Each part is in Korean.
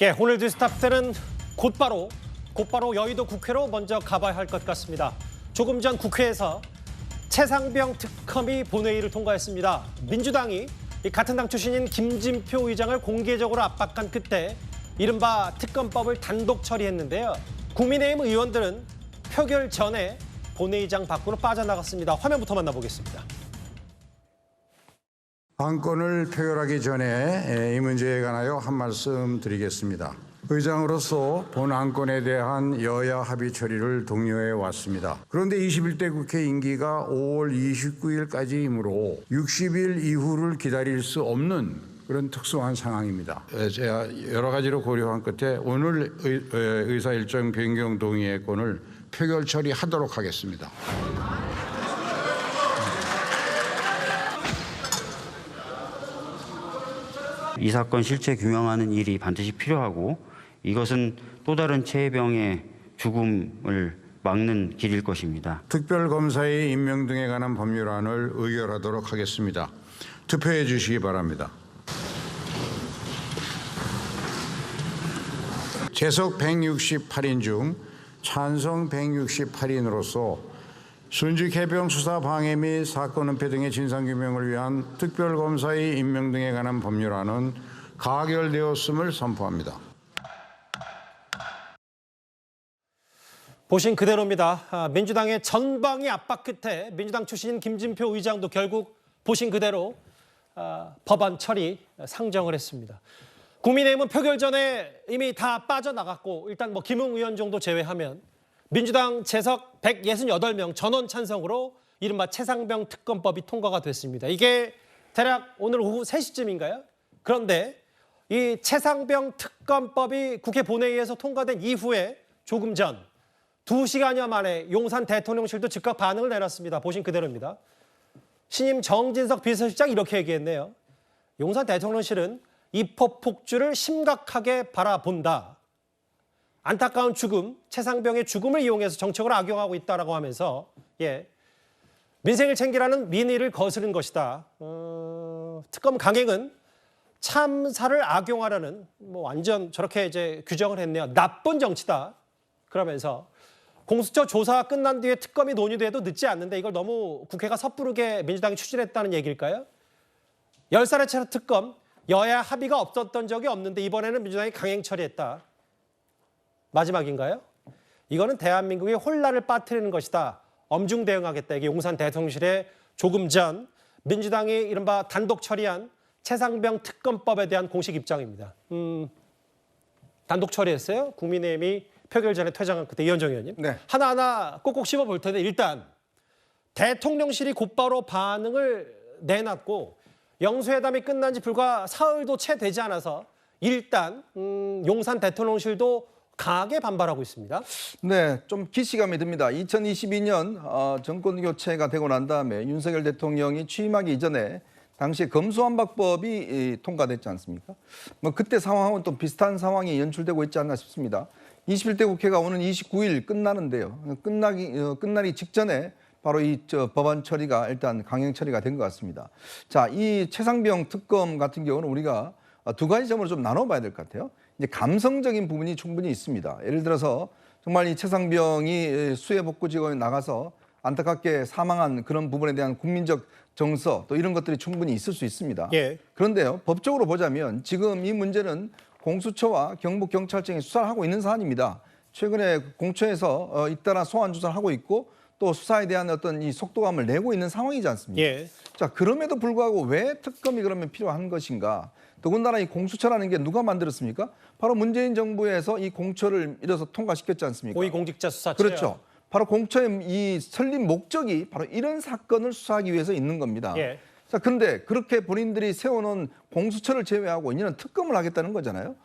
예, 오늘 뉴스탑10은 곧바로 여의도 국회로 먼저 가봐야 할 것 같습니다. 조금 전 국회에서 최상병 특검이 본회의를 통과했습니다. 민주당이 같은 당 출신인 김진표 의장을 공개적으로 압박한 끝에 이른바 특검법을 단독 처리했는데요. 국민의힘 의원들은 표결 전에 본회의장 밖으로 빠져나갔습니다. 화면부터 만나보겠습니다. 안건을 표결하기 전에 이 문제에 관하여 한 말씀 드리겠습니다. 의장으로서 본 안건에 대한 여야 합의 처리를 독려해 왔습니다. 그런데 21대 국회 임기가 5월 29일까지이므로 60일 이후를 기다릴 수 없는 그런 특수한 상황입니다. 제가 여러 가지로 고려한 끝에 오늘 의사 일정 변경 동의의 건을 표결 처리하도록 하겠습니다. 이 사건 실체 규명하는 일이 반드시 필요하고 이것은 또 다른 최혜병의 죽음을 막는 길일 것입니다. 특별검사의 임명 등에 관한 법률안을 의결하도록 하겠습니다. 투표해 주시기 바랍니다. 재석 168인 중 찬성 168인으로서 순직 해병 수사 방해 및 사건 은폐 등의 진상규명을 위한 특별검사의 임명 등에 관한 법률안은 가결되었음을 선포합니다. 보신 그대로입니다. 민주당의 전방위 압박 끝에 민주당 출신인 김진표 의장도 결국 보신 그대로 법안 처리 상정을 했습니다. 국민의힘은 표결 전에 이미 다 빠져나갔고 일단 김웅 의원 정도 제외하면 민주당 재석 168명 전원 찬성으로 이른바 최상병 특검법이 통과가 됐습니다. 이게 대략 오늘 오후 3시쯤인가요? 그런데 이 최상병 특검법이 국회 본회의에서 통과된 이후에 조금 전 2시간여 만에 용산 대통령실도 즉각 반응을 내놨습니다. 보신 그대로입니다. 신임 정진석 비서실장 이렇게 얘기했네요. 용산 대통령실은 입법 폭주를 심각하게 바라본다. 안타까운 죽음, 최상병의 죽음을 이용해서 정책으로 악용하고 있다라고 하면서 민생을 챙기라는 민의를 거스른 것이다. 특검 강행은 참사를 악용하라는 완전 저렇게 이제 규정을 했네요. 나쁜 정치다. 그러면서 공수처 조사가 끝난 뒤에 특검이 논의돼도 늦지 않는데 이걸 너무 국회가 섣부르게 민주당이 추진했다는 얘기일까요? 10살의 차례 특검, 여야 합의가 없었던 적이 없는데 이번에는 민주당이 강행 처리했다. 마지막인가요? 이거는 대한민국의 혼란을 빠뜨리는 것이다. 엄중 대응하겠다. 이게 용산 대통령실에 조금 전 민주당이 이른바 단독 처리한 최상병 특검법에 대한 공식 입장입니다. 단독 처리했어요? 국민의힘이 표결 전에 퇴장한 끝에 이현정 의원님. 네. 하나하나 꼭꼭 씹어볼 텐데 일단 대통령실이 곧바로 반응을 내놨고 영수회담이 끝난 지 불과 사흘도 채 되지 않아서 일단 용산 대통령실도 강하게 반발하고 있습니다. 네, 좀 기시감이 듭니다. 2022년 정권 교체가 되고 난 다음에 윤석열 대통령이 취임하기 이전에 당시에 검수완박법이 통과됐지 않습니까? 그때 상황은 또 비슷한 상황이 연출되고 있지 않나 싶습니다. 21대 국회가 오는 29일 끝나는데요. 끝나기 직전에 바로 이 법안 처리가 일단 강행 처리가 된 것 같습니다. 자, 이 최상병 특검 같은 경우는 우리가 두 가지 점으로 좀 나눠봐야 될 것 같아요. 이제 감성적인 부분이 충분히 있습니다. 예를 들어서 정말 이 최상병이 수해복구지구에 나가서 안타깝게 사망한 그런 부분에 대한 국민적 정서 또 이런 것들이 충분히 있을 수 있습니다. 예. 그런데요, 법적으로 보자면 지금 이 문제는 공수처와 경북경찰청이 수사를 하고 있는 사안입니다. 최근에 공처에서 잇따라 소환 조사를 하고 있고 또 수사에 대한 어떤 이 속도감을 내고 있는 상황이지 않습니까? 예. 자, 그럼에도 불구하고 왜 특검이 그러면 필요한 것인가? 더군다나 이 공수처라는 게 누가 만들었습니까? 바로 문재인 정부에서 이 공처를 이뤄서 통과시켰지 않습니까? 고위공직자 수사처요. 그렇죠. 바로 공처의 이 설립 목적이 바로 이런 사건을 수사하기 위해서 있는 겁니다. 예. 자, 그런데 그렇게 본인들이 세워놓은 공수처를 제외하고 이제는 특검을 하겠다는 거잖아요.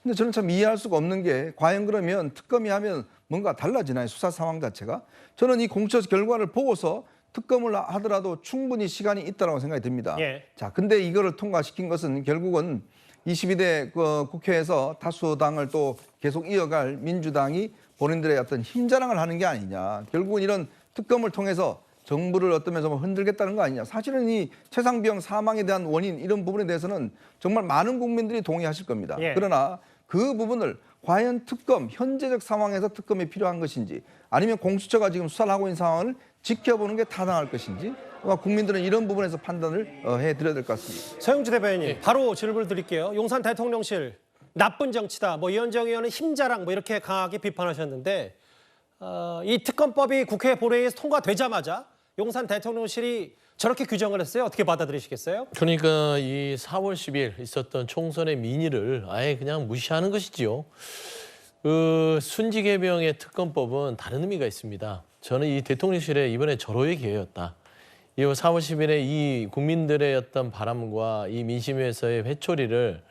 근데 저는 참 이해할 수가 없는 게 과연 그러면 특검이 하면 뭔가 달라지나요? 수사 상황 자체가. 저는 이 공처 결과를 보고서 특검을 하더라도 충분히 시간이 있다고 생각이 듭니다. 예. 자, 근데 이거를 통과시킨 것은 결국은 22대 국회에서 다수당을 또 계속 이어갈 민주당이 본인들의 어떤 힘자랑을 하는 게 아니냐. 결국은 이런 특검을 통해서 정부를 어떤 면에서 흔들겠다는 거 아니냐. 사실은 이 최상병 사망에 대한 원인 이런 부분에 대해서는 정말 많은 국민들이 동의하실 겁니다. 예. 그러나 그 부분을 과연 특검, 현재적 상황에서 특검이 필요한 것인지 아니면 공수처가 지금 수사를 하고 있는 상황을 지켜보는 게 타당할 것인지 아마 국민들은 이런 부분에서 판단을 해드려야 될 것 같습니다. 서영주 대변인님, 바로 질문을 드릴게요. 용산 대통령실 나쁜 정치다. 뭐 이현정 의원은 힘자랑 뭐 이렇게 강하게 비판하셨는데 이 특검법이 국회 본회의에서 통과되자마자 용산 대통령실이 저렇게 규정을 했어요. 어떻게 받아들이시겠어요? 그러니까 이 4월 10일 있었던 총선의 민의를 아예 그냥 무시하는 것이지요. 그 순직해병의 특검법은 다른 의미가 있습니다. 저는 이 대통령실의 이번에 절호의 기회였다. 이 4월 10일에 이 국민들의 어떤 바람과 이 민심에서의 회초리를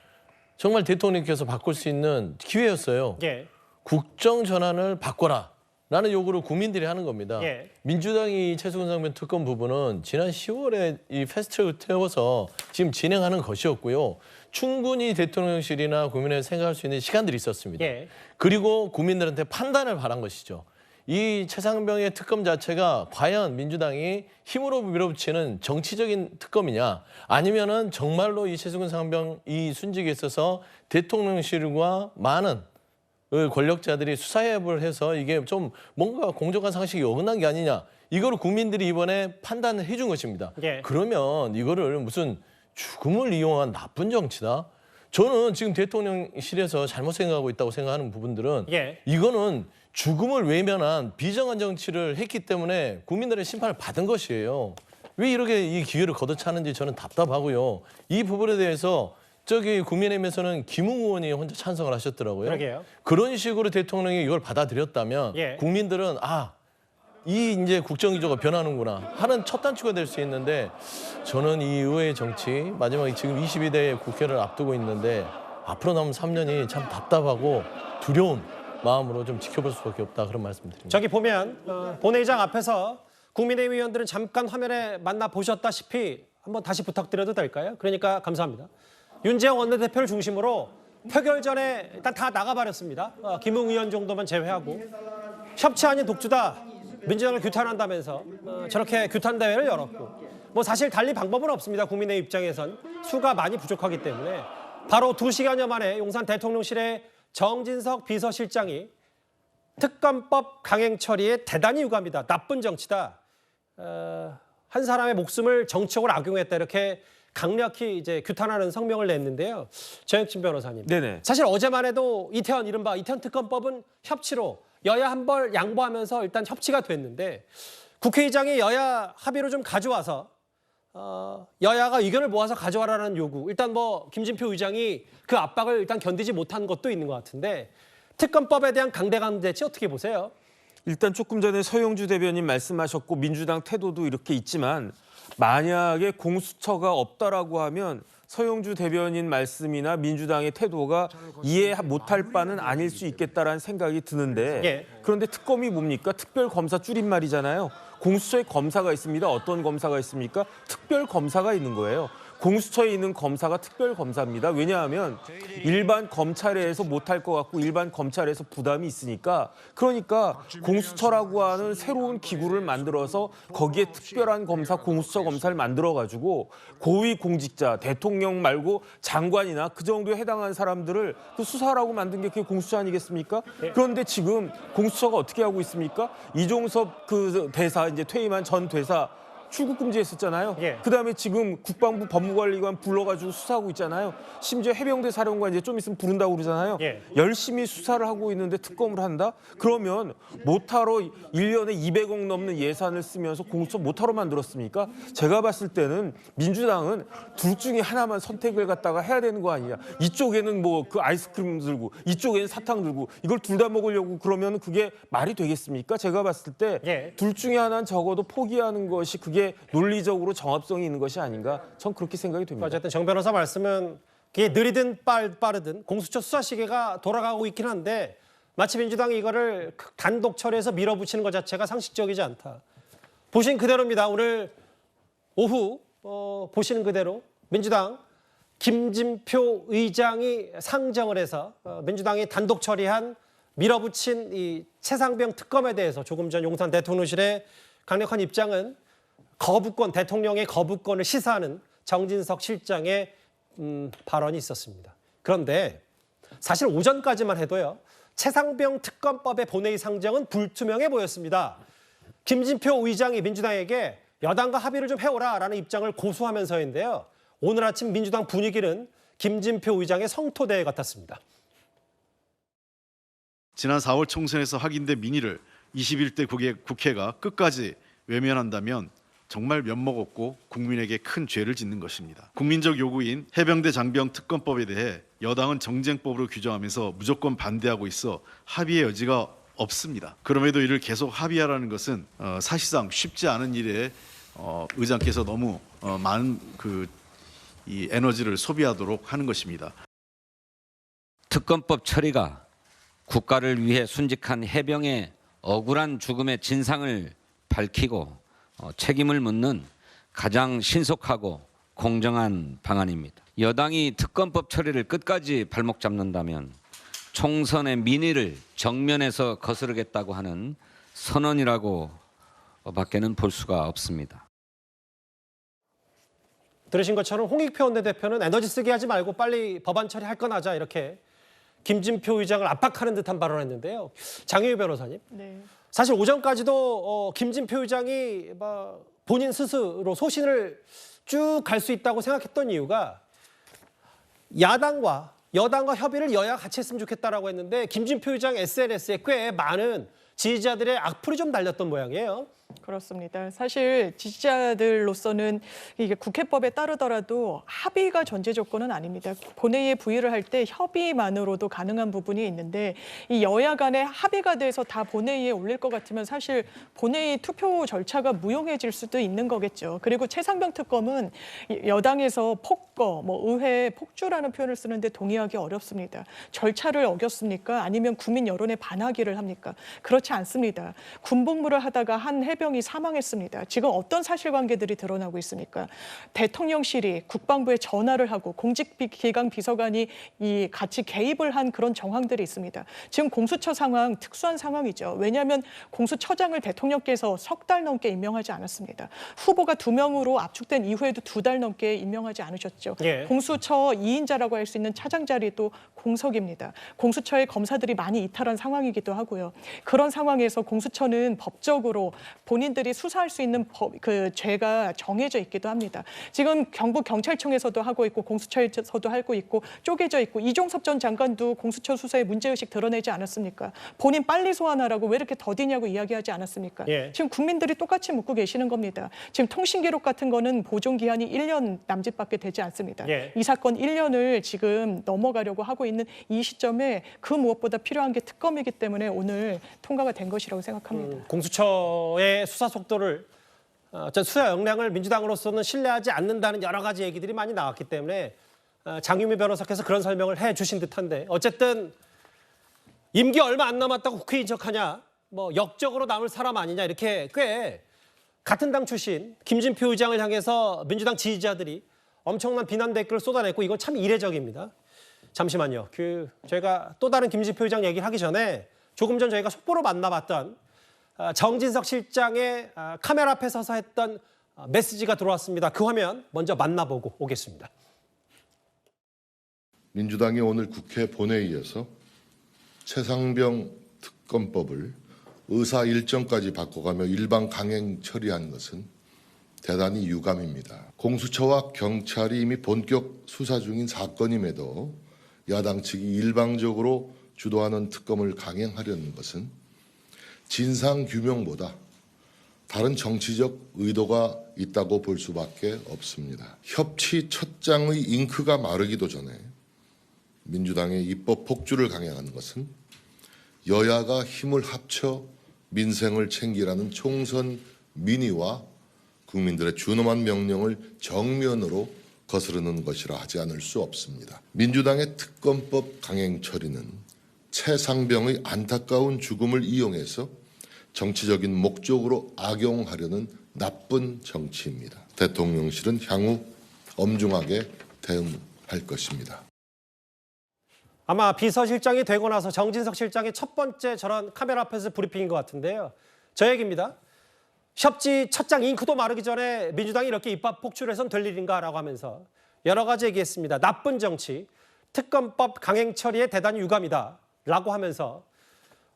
정말 대통령께서 바꿀 수 있는 기회였어요. 예. 국정 전환을 바꿔라. 라는 요구를 국민들이 하는 겁니다. 예. 민주당이 최수근 상변 특검 부분은 지난 10월에 이 패스트트랙을 태워서 지금 진행하는 것이었고요. 충분히 대통령실이나 국민을 생각할 수 있는 시간들이 있었습니다. 예. 그리고 국민들한테 판단을 바란 것이죠. 이 최상병의 특검 자체가 과연 민주당이 힘으로 밀어붙이는 정치적인 특검이냐 아니면은 정말로 이 최수근 상병 이 순직에 있어서 대통령실과 많은 권력자들이 수사협을 해서 이게 좀 뭔가 공정한 상식이 어긋난 게 아니냐. 이거를 국민들이 이번에 판단을 해준 것입니다. 예. 그러면 이거를 무슨 죽음을 이용한 나쁜 정치다? 저는 지금 대통령실에서 잘못 생각하고 있다고 생각하는 부분들은 예. 이거는 죽음을 외면한 비정한 정치를 했기 때문에 국민들의 심판을 받은 것이에요. 왜 이렇게 이 기회를 걷어차는지 저는 답답하고요. 이 부분에 대해서 저기 국민의힘에서는 김웅 의원이 혼자 찬성을 하셨더라고요. 그러게요. 그런 식으로 대통령이 이걸 받아들였다면 예. 국민들은 이 이제 국정기조가 변하는구나 하는 첫 단추가 될 수 있는데 저는 이 의회의 정치 마지막에 지금 22대 국회를 앞두고 있는데 앞으로 남은 3년이 참 답답하고 두려운 마음으로 좀 지켜볼 수밖에 없다 그런 말씀드립니다. 저기 보면 본회의장 앞에서 국민의힘 의원들은 잠깐 화면에 만나 보셨다시피 한번 다시 부탁드려도 될까요? 그러니까 감사합니다. 윤재영 원내대표를 중심으로 표결 전에 일단 다 나가버렸습니다. 김웅 의원 정도만 제외하고 협치 아닌 독주다. 민주당을 규탄한다면서 저렇게 규탄 대회를 열었고 뭐 사실 달리 방법은 없습니다. 국민의 입장에선 수가 많이 부족하기 때문에 바로 2시간여 만에 용산 대통령실의 정진석 비서실장이 특검법 강행 처리에 대단히 유감이다. 나쁜 정치다. 한 사람의 목숨을 정치적으로 악용했다. 이렇게 강력히 이제 규탄하는 성명을 냈는데요. 정혁진 변호사님. 네네. 사실 어제만 해도 이른바 이태원 특검법은 협치로 여야 한 벌 양보하면서 일단 협치가 됐는데 국회의장이 여야 합의로 좀 가져와서 여야가 의견을 모아서 가져와라는 요구. 일단 뭐 김진표 의장이 그 압박을 일단 견디지 못한 것도 있는 것 같은데 특검법에 대한 강대강 대치 어떻게 보세요? 일단 조금 전에 서영주 대변인 말씀하셨고 민주당 태도도 이렇게 있지만 만약에 공수처가 없다라고 하면 서영주 대변인 말씀이나 민주당의 태도가 이해 못할 바는 아닐 수 있겠다라는 생각이 드는데 예. 그런데 특검이 뭡니까? 특별검사 줄임말이잖아요. 공수처에 검사가 있습니다. 어떤 검사가 있습니까? 특별검사가 있는 거예요. 공수처에 있는 검사가 특별검사입니다. 왜냐하면 일반 검찰에서 못할 것 같고 일반 검찰에서 부담이 있으니까 그러니까 공수처라고 하는 새로운 기구를 만들어서 거기에 특별한 검사, 공수처 검사를 만들어가지고 고위공직자, 대통령 말고 장관이나 그 정도에 해당하는 사람들을 그 수사하라고 만든 게 그게 공수처 아니겠습니까? 그런데 지금 공수처가 어떻게 하고 있습니까? 이종섭 그 대사, 이제 퇴임한 전 대사 출국 금지했었잖아요. 예. 그다음에 지금 국방부 법무관리관 불러가지고 수사하고 있잖아요. 심지어 해병대 사령관 이제 좀 있으면 부른다고 그러잖아요. 예. 열심히 수사를 하고 있는데 특검을 한다? 그러면 못하러 1년에 200억 넘는 예산을 쓰면서 공수처 못하러 만들었습니까? 제가 봤을 때는 민주당은 둘 중에 하나만 선택을 갖다가 해야 되는 거 아니냐. 이쪽에는 뭐 그 아이스크림 들고 이쪽에는 사탕 들고 이걸 둘 다 먹으려고 그러면 그게 말이 되겠습니까? 제가 봤을 때 둘 예. 중에 하나는 적어도 포기하는 것이 그게 논리적으로 정합성이 있는 것이 아닌가? 전 그렇게 생각이 됩니다. 어쨌든 정 변호사 말씀은 그게 느리든 빠르든 공수처 수사 시계가 돌아가고 있긴 한데 마치 민주당이 이거를 단독 처리해서 밀어붙이는 것 자체가 상식적이지 않다. 보신 그대로입니다. 오늘 오후 보시는 그대로 민주당 김진표 의장이 상정을 해서 민주당이 단독 처리한 밀어붙인 이 최상병 특검에 대해서 조금 전 용산 대통령실의 강력한 입장은 대통령의 거부권을 시사하는 정진석 실장의 발언이 있었습니다. 그런데 사실 오전까지만 해도요. 최상병 특검법의 본회의 상정은 불투명해 보였습니다. 김진표 의장이 민주당에게 여당과 합의를 좀 해오라라는 입장을 고수하면서인데요. 오늘 아침 민주당 분위기는 김진표 의장의 성토대회 같았습니다. 지난 4월 총선에서 확인된 민의를 21대 국회가 끝까지 외면한다면 정말 면목없고 국민에게 큰 죄를 짓는 것입니다. 국민적 요구인 해병대 장병 특검법에 대해 여당은 정쟁법으로 규정하면서 무조건 반대하고 있어 합의의 여지가 없습니다. 그럼에도 이를 계속 합의하라는 것은 사실상 쉽지 않은 일에 의장께서 너무 많은 이 에너지를 소비하도록 하는 것입니다. 특검법 처리가 국가를 위해 순직한 해병의 억울한 죽음의 진상을 밝히고 책임을 묻는 가장 신속하고 공정한 방안입니다. 여당이 특검법 처리를 끝까지 발목 잡는다면 총선의 민의를 정면에서 거스르겠다고 하는 선언이라고 밖에는 볼 수가 없습니다. 들으신 것처럼 홍익표 원내대표는 에너지 쓰게 하지 말고 빨리 법안 처리할 건 하자 이렇게 김진표 의장을 압박하는 듯한 발언을 했는데요. 장유희 변호사님. 네. 사실 오전까지도 김진표 의장이 본인 스스로 소신을 쭉 갈 수 있다고 생각했던 이유가 야당과 여당과 협의를 여야가 같이 했으면 좋겠다라고 했는데 김진표 의장 SNS에 꽤 많은 지지자들의 악플이 좀 달렸던 모양이에요. 그렇습니다. 사실 지지자들로서는 이게 국회법에 따르더라도 합의가 전제 조건은 아닙니다. 본회의에 부의를 할 때 협의만으로도 가능한 부분이 있는데 이 여야 간에 합의가 돼서 다 본회의에 올릴 것 같으면 사실 본회의 투표 절차가 무용해질 수도 있는 거겠죠. 그리고 최상병 특검은 여당에서 폭거, 의회 폭주라는 표현을 쓰는데 동의하기 어렵습니다. 절차를 어겼습니까? 아니면 국민 여론에 반하기를 합니까? 그렇지 않습니다. 군복무를 하다가 한 해병이 사망했습니다. 지금 어떤 사실관계들이 드러나고 있습니까? 대통령실이 국방부에 전화를 하고 공직기강 비서관이 같이 개입을 한 그런 정황들이 있습니다. 지금 공수처 상황 특수한 상황이죠. 왜냐하면 공수처장을 대통령께서 3달 넘게 임명하지 않았습니다. 후보가 2명으로 압축된 이후에도 2달 넘게 임명하지 않으셨죠. 예. 공수처 2인자라고 할 수 있는 차장 자리도 공석입니다. 공수처의 검사들이 많이 이탈한 상황이기도 하고요. 그런 상황에서 공수처는 법적으로 본인들이 수사할 수 있는 죄가 정해져 있기도 합니다. 지금 경북 경찰청에서도 하고 있고 공수처에서도 하고 있고 쪼개져 있고 이종섭 전 장관도 공수처 수사에 문제의식 드러내지 않았습니까? 본인 빨리 소환하라고 왜 이렇게 더디냐고 이야기하지 않았습니까? 예. 지금 국민들이 똑같이 묻고 계시는 겁니다. 지금 통신기록 같은 거는 보존기한이 1년 남짓밖에 되지 않습니다. 예. 이 사건 1년을 지금 넘어가려고 하고 있는 이 시점에 그 무엇보다 필요한 게 특검이기 때문에 오늘 통과가 된 것이라고 생각합니다. 공수처의 수사 속도를 수사 역량을 민주당으로서는 신뢰하지 않는다는 여러 가지 얘기들이 많이 나왔기 때문에 장유미 변호사께서 그런 설명을 해주신 듯한데 어쨌든 임기 얼마 안 남았다고 국회의원 척하냐 역적으로 남을 사람 아니냐 이렇게 꽤 같은 당 출신 김진표 의장을 향해서 민주당 지지자들이 엄청난 비난 댓글을 쏟아냈고 이건 참 이례적입니다. 잠시만요. 저희가 또 다른 김진표 의장 얘기를 하기 전에 조금 전 저희가 속보로 만나봤던 정진석 실장의 카메라 앞에 서서 했던 메시지가 들어왔습니다. 그 화면 먼저 만나보고 오겠습니다. 민주당이 오늘 국회 본회의에서 최상병 특검법을 의사 일정까지 바꿔가며 일반 강행 처리한 것은 대단히 유감입니다. 공수처와 경찰이 이미 본격 수사 중인 사건임에도 야당 측이 일방적으로 주도하는 특검을 강행하려는 것은 진상규명보다 다른 정치적 의도가 있다고 볼 수밖에 없습니다. 협치 첫 장의 잉크가 마르기도 전에 민주당의 입법 폭주를 강행하는 것은 여야가 힘을 합쳐 민생을 챙기라는 총선 민의와 국민들의 준엄한 명령을 정면으로 거스르는 것이라 하지 않을 수 없습니다. 민주당의 특검법 강행 처리는 최상병의 안타까운 죽음을 이용해서 정치적인 목적으로 악용하려는 나쁜 정치입니다. 대통령실은 향후 엄중하게 대응할 것입니다. 아마 비서실장이 되고 나서 정진석 실장의 첫 번째 저런 카메라 앞에서 브리핑인 것 같은데요. 저 얘기입니다. 협치 첫장 잉크도 마르기 전에 민주당이 이렇게 입법 폭주를 해서는 될 일인가라고 하면서 여러 가지 얘기했습니다. 나쁜 정치, 특검법 강행 처리에 대단히 유감이다라고 하면서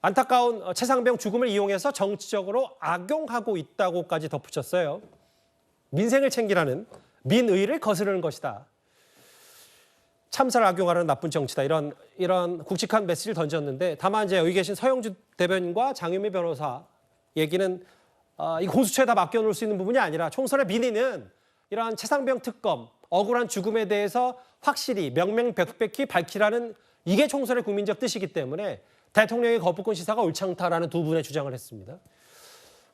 안타까운 최상병 죽음을 이용해서 정치적으로 악용하고 있다고까지 덧붙였어요. 민생을 챙기라는 민의를 거스르는 것이다. 참사를 악용하는 나쁜 정치다. 이런 굵직한 메시지를 던졌는데 다만 이제 여기 계신 서영주 대변인과 장유미 변호사 얘기는 이 공수처에 다 맡겨놓을 수 있는 부분이 아니라 총선의 민의는 이러한 최상병 특검, 억울한 죽음에 대해서 확실히 명명백백히 밝히라는 이게 총선의 국민적 뜻이기 때문에 대통령의 거부권 시사가 옳지 않다라는 두 분의 주장을 했습니다.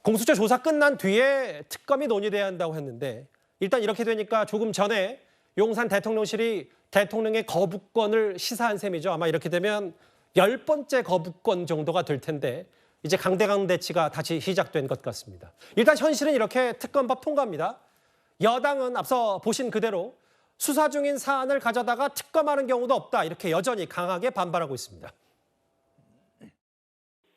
공수처 조사 끝난 뒤에 특검이 논의돼야 한다고 했는데 일단 이렇게 되니까 조금 전에 용산 대통령실이 대통령의 거부권을 시사한 셈이죠. 아마 이렇게 되면 10번째 거부권 정도가 될 텐데 이제 강대강 대치가 다시 시작된 것 같습니다. 일단 현실은 이렇게 특검법 통과입니다. 여당은 앞서 보신 그대로 수사 중인 사안을 가져다가 특검하는 경우도 없다. 이렇게 여전히 강하게 반발하고 있습니다.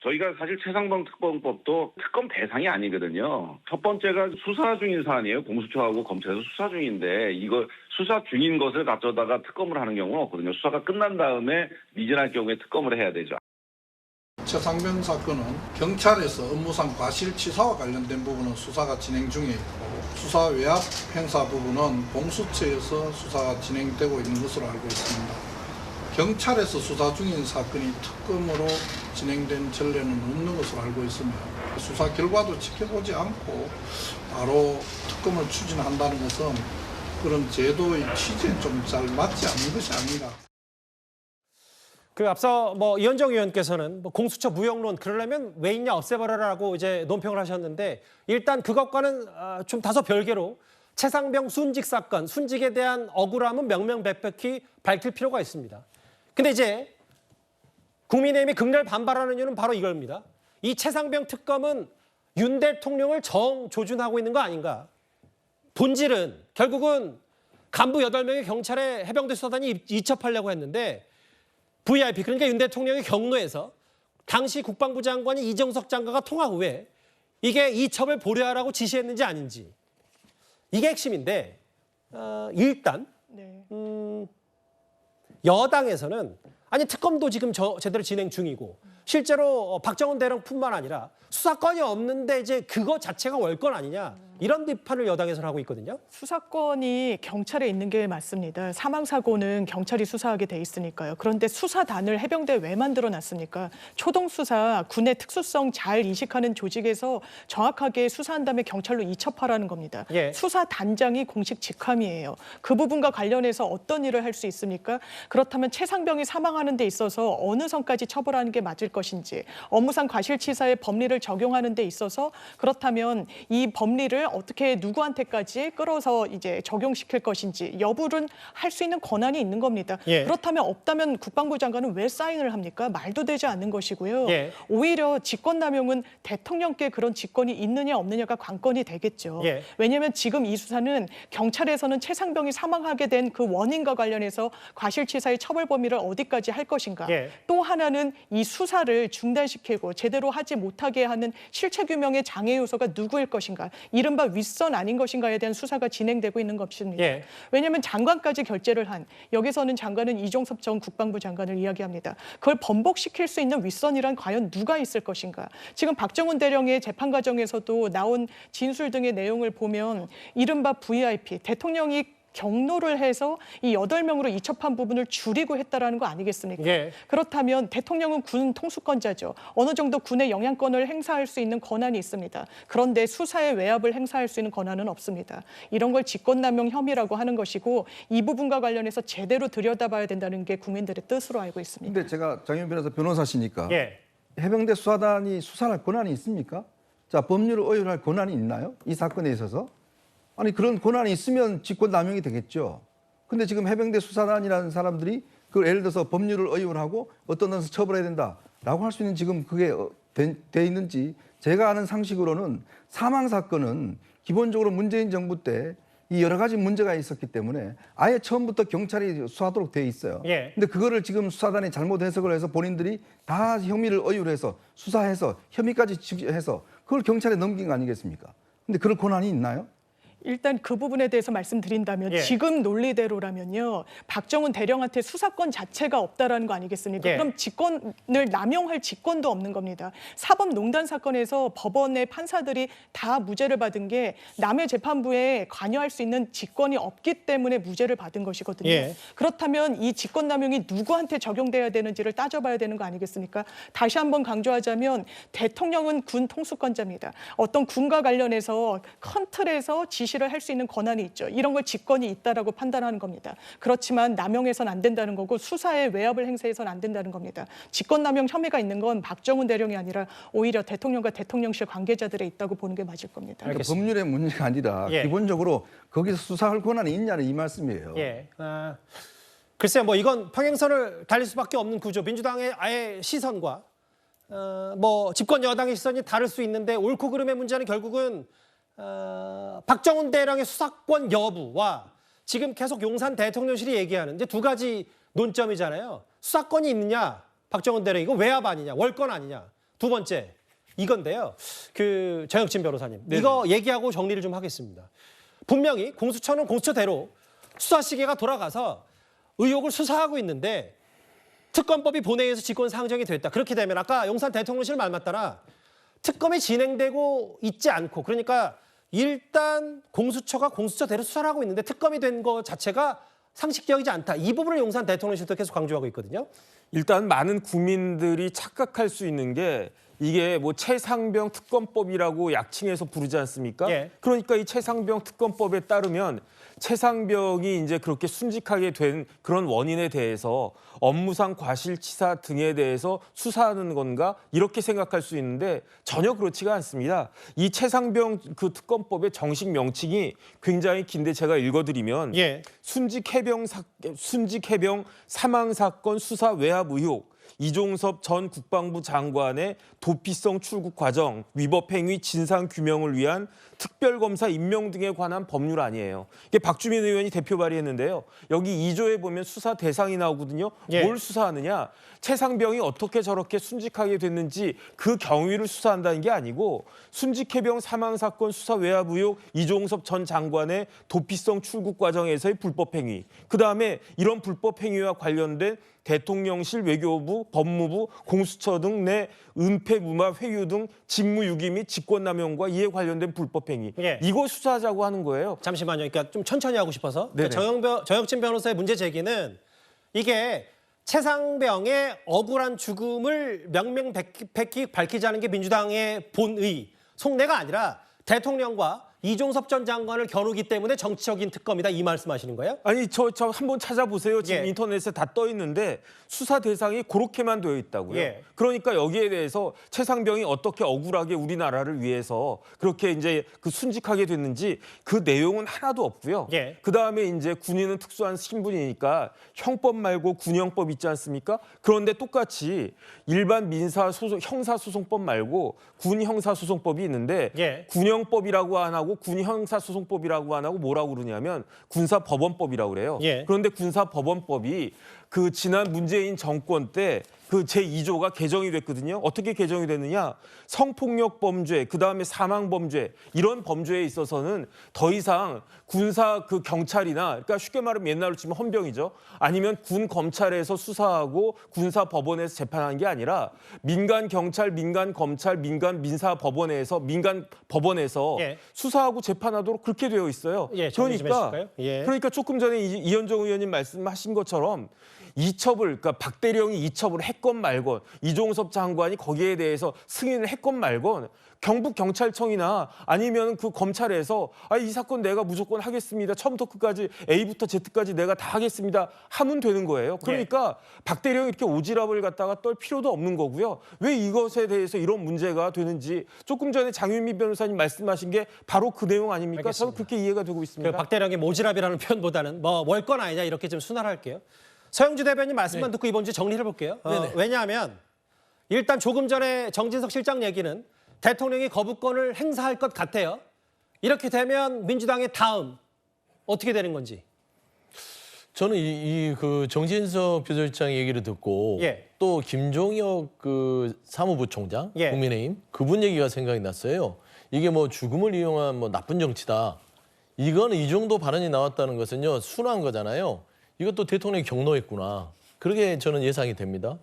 저희가 사실 최상병 특검법도 특검 대상이 아니거든요. 첫 번째가 수사 중인 사안이에요. 공수처하고 검찰에서 수사 중인데 이거 수사 중인 것을 가져다가 특검을 하는 경우는 없거든요. 수사가 끝난 다음에 미진할 경우에 특검을 해야 되죠. 최상병 사건은 경찰에서 업무상 과실치사와 관련된 부분은 수사가 진행 중에 있고 수사 외압 행사 부분은 공수처에서 수사가 진행되고 있는 것으로 알고 있습니다. 경찰에서 수사 중인 사건이 특검으로 진행된 전례는 없는 것으로 알고 있으며 수사 결과도 지켜보지 않고 바로 특검을 추진한다는 것은 그런 제도의 취지에 좀 잘 맞지 않는 것이 아닌가. 그 앞서 이현정 의원께서는 공수처 무용론 그러려면 왜 있냐 없애버려라고 이제 논평을 하셨는데 일단 그것과는 좀 다소 별개로 최상병 순직 사건, 순직에 대한 억울함은 명명백백히 밝힐 필요가 있습니다. 근데 이제 국민의힘이 극렬 반발하는 이유는 바로 이겁니다. 이 최상병 특검은 윤 대통령을 정조준하고 있는 거 아닌가. 본질은 결국은 간부 8명의 경찰에 해병대 수사단이 이첩하려고 했는데 VIP 그러니까 윤 대통령의 경로에서 당시 국방부 장관이 이정석 장관과 통화 후에 이게 이첩을 보류하라고 지시했는지 아닌지 이게 핵심인데 일단 여당에서는 아니 특검도 지금 제대로 진행 중이고 실제로 박정원 대령뿐만 아니라 수사권이 없는데 이제 그거 자체가 월권 아니냐 이런 비판을 여당에서는 하고 있거든요. 수사권이 경찰에 있는 게 맞습니다. 사망사고는 경찰이 수사하게 돼 있으니까요. 그런데 수사단을 해병대에 왜 만들어놨습니까? 초동수사, 군의 특수성 잘 이식하는 조직에서 정확하게 수사한 다음에 경찰로 이첩하라는 겁니다. 예. 수사단장이 공식 직함이에요. 그 부분과 관련해서 어떤 일을 할 수 있습니까? 그렇다면 최상병이 사망하는 데 있어서 어느 선까지 처벌하는 게 맞을 것인지, 업무상 과실치사의 법리를 적용하는 데 있어서 그렇다면 이 법리를 어떻게 누구한테까지 끌어서 이제 적용시킬 것인지 여부는 할 수 있는 권한이 있는 겁니다. 예. 그렇다면 없다면 국방부 장관은 왜 사인을 합니까? 말도 되지 않는 것이고요. 예. 오히려 직권남용은 대통령께 그런 직권이 있느냐 없느냐가 관건이 되겠죠. 예. 왜냐하면 지금 이 수사는 경찰에서는 최상병이 사망하게 된 그 원인과 관련해서 과실치사의 처벌 범위를 어디까지 할 것인가. 예. 또 하나는 이 수사를 중단시키고 제대로 하지 못하게 하는 실체규명의 장애 요소가 누구일 것인가. 이른바 윗선 아닌 것인가에 대한 수사가 진행되고 있는 것입니다. 예. 왜냐하면 장관까지 결재를 한 여기서는 장관은 이종섭 전 국방부 장관을 이야기합니다. 그걸 번복시킬 수 있는 윗선이란 과연 누가 있을 것인가. 지금 박정훈 대령의 재판 과정에서도 나온 진술 등의 내용을 보면 이른바 VIP, 대통령이 경로를 해서 이 8명으로 이첩한 부분을 줄이고 했다라는 거 아니겠습니까? 예. 그렇다면 대통령은 군 통수권자죠. 어느 정도 군의 영향권을 행사할 수 있는 권한이 있습니다. 그런데 수사의 외압을 행사할 수 있는 권한은 없습니다. 이런 걸 직권남용 혐의라고 하는 것이고 이 부분과 관련해서 제대로 들여다봐야 된다는 게 국민들의 뜻으로 알고 있습니다. 근데 제가 장윤 변호사 변호사시니까 예. 해병대 수사단이 수사할 권한이 있습니까? 자, 법률을 어연할 권한이 있나요? 이 사건에 있어서? 아니 그런 권한이 있으면 직권남용이 되겠죠. 근데 지금 해병대 수사단이라는 사람들이 그걸 예를 들어서 법률을 의원하고 어떤 데서 처벌해야 된다라고 할 수 있는 지금 그게 돼 있는지 제가 아는 상식으로는 사망 사건은 기본적으로 문재인 정부 때 이 여러 가지 문제가 있었기 때문에 아예 처음부터 경찰이 수사하도록 돼 있어요. 예. 근데 그거를 지금 수사단이 잘못 해석을 해서 본인들이 다 혐의를 의율해서 수사해서 혐의까지 해서 그걸 경찰에 넘긴 거 아니겠습니까? 근데 그럴 권한이 있나요? 일단 그 부분에 대해서 말씀드린다면 예. 지금 논리대로라면요. 박정훈 대령한테 수사권 자체가 없다라는 거 아니겠습니까? 예. 그럼 직권을 남용할 직권도 없는 겁니다. 사법농단 사건에서 법원의 판사들이 다 무죄를 받은 게 남의 재판부에 관여할 수 있는 직권이 없기 때문에 무죄를 받은 것이거든요. 예. 그렇다면 이 직권남용이 누구한테 적용돼야 되는지를 따져봐야 되는 거 아니겠습니까? 다시 한번 강조하자면 대통령은 군 통수권자입니다. 어떤 군과 관련해서 큰 틀에서 지시를 할 수 있는 권한이 있죠. 이런 걸 직권이 있다라고 판단하는 겁니다. 그렇지만 남용해서는 안 된다는 거고 수사에 외압을 행사해서는 안 된다는 겁니다. 직권남용 혐의가 있는 건 박정훈 대령이 아니라 오히려 대통령과 대통령실 관계자들에 있다고 보는 게 맞을 겁니다. 그러니까 법률의 문제가 아니라 예. 기본적으로 거기서 수사할 권한이 있냐는 이 말씀이에요. 예. 글쎄요, 뭐 이건 평행선을 달릴 수밖에 없는 구조. 민주당의 아예 시선과 뭐 집권 여당의 시선이 다를 수 있는데 옳고 그름의 문제는 결국은 박정훈 대령의 수사권 여부와 지금 계속 용산 대통령실이 얘기하는 이제 두 가지 논점이잖아요. 수사권이 있느냐, 박정훈 대령 이거 외압 아니냐, 월권 아니냐. 두 번째 이건데요. 그 정혁진 변호사님, 네네. 이거 얘기하고 정리를 좀 하겠습니다. 분명히 공수처는 공수처대로 수사 시계가 돌아가서 의혹을 수사하고 있는데 특검법이 본회의에서 직권 상정이 됐다. 그렇게 되면 아까 용산 대통령실 말 맞다나 특검이 진행되고 있지 않고 그러니까 일단 공수처가 공수처대로 수사를 하고 있는데 특검이 된 것 자체가 상식적이지 않다. 이 부분을 용산 대통령실도 계속 강조하고 있거든요. 일단 많은 국민들이 착각할 수 있는 게 이게 뭐 최상병 특검법이라고 약칭해서 부르지 않습니까? 예. 그러니까 이 최상병 특검법에 따르면 최상병이 이제 그렇게 순직하게 된 그런 원인에 대해서 업무상 과실치사 등에 대해서 수사하는 건가 이렇게 생각할 수 있는데 전혀 그렇지가 않습니다. 이 최상병 그 특검법의 정식 명칭이 굉장히 긴데 제가 읽어드리면 예. 순직 해병 사망 사건 수사 외압 의혹. 이종섭 전 국방부 장관의 도피성 출국 과정, 위법 행위 진상 규명을 위한 특별검사 임명 등에 관한 법률 아니에요. 이게 박주민 의원이 대표 발의했는데요. 여기 2조에 보면 수사 대상이 나오거든요. 예. 뭘 수사하느냐? 최상병이 어떻게 저렇게 순직하게 됐는지 그 경위를 수사한다는 게 아니고 순직해병 사망 사건 수사 외압 의혹 이종섭 전 장관의 도피성 출국 과정에서의 불법 행위. 그다음에 이런 불법 행위와 관련된 대통령실, 외교부, 법무부, 공수처 등 내 은폐, 무마, 회유 등 직무유기 및 직권남용과 이에 관련된 불법 행위. 예. 이거 수사하자고 하는 거예요. 잠시만요. 그러니까 좀 천천히 하고 싶어서. 네네. 정혁진 변호사의 문제 제기는 이게 최상병의 억울한 죽음을 명명백히 밝히자는 게 민주당의 본의, 속내가 아니라 대통령과 이종섭 전 장관을 겨누기 때문에 정치적인 특검이다 이 말씀하시는 거예요? 아니 저 한번 찾아보세요. 지금 예. 인터넷에 다 떠 있는데 수사 대상이 그렇게만 되어 있다고요. 예. 그러니까 여기에 대해서 최상병이 어떻게 억울하게 우리나라를 위해서 그렇게 이제 그 순직하게 됐는지 그 내용은 하나도 없고요. 예. 그다음에 이제 군인은 특수한 신분이니까 형법 말고 군형법 있지 않습니까? 그런데 똑같이 일반 형사소송법 말고 군 형사소송법이 있는데 예. 군형법이라고 안 하고 군 형사소송법이라고 안 하고 뭐라고 그러냐면 군사법원법이라고 그래요. 예. 그런데 군사법원법이 그 지난 문재인 정권 때 그 제2조가 개정이 됐거든요. 어떻게 개정이 됐느냐? 성폭력 범죄, 그다음에 사망 범죄 이런 범죄에 있어서는 더 이상 군사 그 경찰이나 그러니까 쉽게 말하면 옛날로 치면 헌병이죠. 아니면 군 검찰에서 수사하고 군사 법원에서 재판하는 게 아니라 민간 경찰, 민간 검찰, 민간 민사 법원에서 예. 수사하고 재판하도록 그렇게 되어 있어요. 예, 정리 좀 해주실까요? 예. 그러니까 조금 전에 이현정 의원님 말씀하신 것처럼 이첩을 그러니까 박 대령이 이첩을 했건 말건 이종섭 장관이 거기에 대해서 승인을 했건 말건 경북 경찰청이나 아니면 그 검찰에서 이 사건 내가 무조건 하겠습니다. 처음부터 끝까지 A부터 Z까지 내가 다 하겠습니다. 하면 되는 거예요. 그러니까 박 대령이 이렇게 오지랖을 갖다가 떨 필요도 없는 거고요. 왜 이것에 대해서 이런 문제가 되는지 조금 전에 장윤미 변호사님 말씀하신 게 바로 그 내용 아닙니까? 알겠습니다. 저는 그렇게 이해가 되고 있습니다. 그 박대령의 모지랖이라는 표현보다는 뭐 월권 아니냐 이렇게 좀 순화할게요. 서영주 대변인 말씀만 듣고 이번 주 정리를 해볼게요. 왜냐하면 일단 조금 전에 정진석 실장 얘기는 대통령이 거부권을 행사할 것 같아요. 이렇게 되면 민주당의 다음 어떻게 되는 건지. 저는 그 정진석 비서실장 얘기를 듣고 예. 또 김종혁 그 사무부총장 예. 국민의힘 그분 얘기가 생각이 났어요. 이게 뭐 죽음을 이용한 뭐 나쁜 정치다. 이거는 이 정도 발언이 나왔다는 것은요, 순화한 거잖아요. 이것도 대통령이 경로했구나. 그렇게 저는 예상이 됩니다.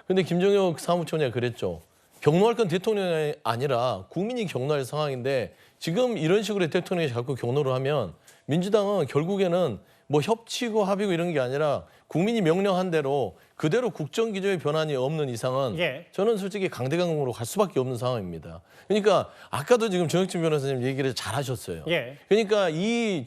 근데 김정혁 사무총장이 그랬죠. 경로할 건 대통령이 아니라 국민이 경로할 상황인데 지금 이런 식으로 대통령이 자꾸 경로를 하면 민주당은 결국에는 뭐 협치고 합의고 이런 게 아니라 국민이 명령한 대로 그대로 국정기조의 변환이 없는 이상은 예. 저는 솔직히 강대강으로 갈 수밖에 없는 상황입니다. 그러니까 아까도 지금 정혁진 변호사님 얘기를 잘 하셨어요. 예. 그러니까 이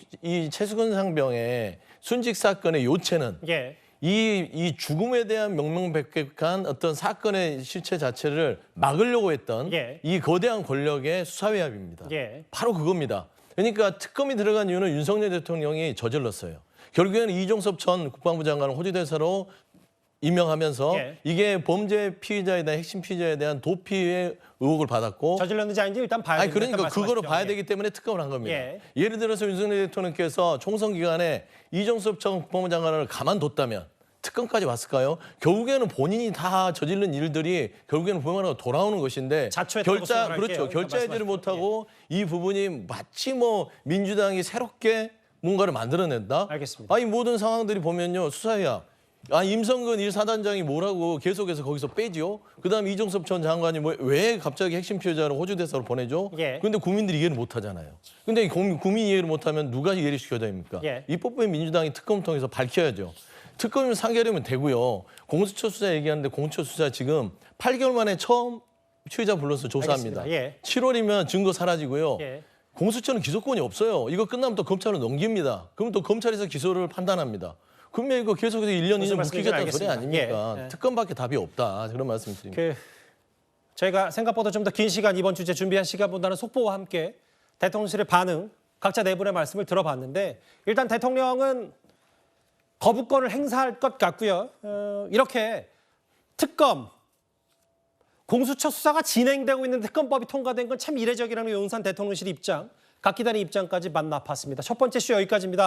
최수근 상병의 순직 사건의 요체는 예. 이 죽음에 대한 명명백백한 어떤 사건의 실체 자체를 막으려고 했던 예. 이 거대한 권력의 수사외압입니다. 예. 바로 그겁니다. 그러니까 특검이 들어간 이유는 윤석열 대통령이 저질렀어요. 결국에는 이종섭 전 국방부 장관을 호주대사로 임명하면서 예. 이게 범죄 피의자에 대한 핵심 피의자에 대한 도피의 의혹을 받았고 저질렀는지 아닌지 일단 봐야 아니 됩니다. 그러니까 그거를 말씀하시죠. 봐야 예. 되기 때문에 특검을 한 겁니다. 예. 예를 들어서 윤석열 대통령께서 총선 기간에 이종섭 전 국방부 장관을 가만뒀다면 특검까지 왔을까요? 결국에는 본인이 다 저지른 일들이 결국에는 보면은 돌아오는 것인데 자초했다고 생각할게요. 그렇죠. 결자해지를 말씀하십시오. 못하고 이 부분이 마치 뭐 민주당이 새롭게 뭔가를 만들어낸다. 알겠습니다. 아니 모든 상황들이 보면요 수사야. 임성근 1사단장이 뭐라고 계속해서 거기서 빼지요. 그다음에 이종섭 전 장관이 왜 갑자기 핵심 피해자를 호주 대사로 보내죠? 예. 근데 국민들이 이해를 못하잖아요. 근데 국민이 이해를 못하면 누가 이해를 시켜야 됩니까? 예. 입법부의 민주당이 특검을 통해서 밝혀야죠. 특검이면 상계하려면 되고요. 공수처 수사 얘기하는데 공수처 수사 지금 8개월 만에 처음 피의자 불러서 조사합니다. 알겠습니다. 예. 7월이면 증거 사라지고요. 예. 공수처는 기소권이 없어요. 이거 끝나면 또 검찰로 넘깁니다. 그럼 또 검찰에서 기소를 판단합니다. 그러면 이거 계속해서 1년, 무슨 2년 묵히겠다는 소리 말씀인지 아닙니까? 알겠습니다. 예. 특검밖에 답이 없다. 그런 말씀드립니다. 저희가 생각보다 좀 더 긴 시간 이번 주제 준비한 시간보다는 속보와 함께 대통령실의 반응, 각자 네 분의 말씀을 들어봤는데 일단 대통령은 거부권을 행사할 것 같고요. 이렇게 특검, 공수처 수사가 진행되고 있는 특검법이 통과된 건 참 이례적이라는 용산 대통령실 입장, 각 기단의 입장까지 만나봤습니다. 첫 번째 슈 여기까지입니다.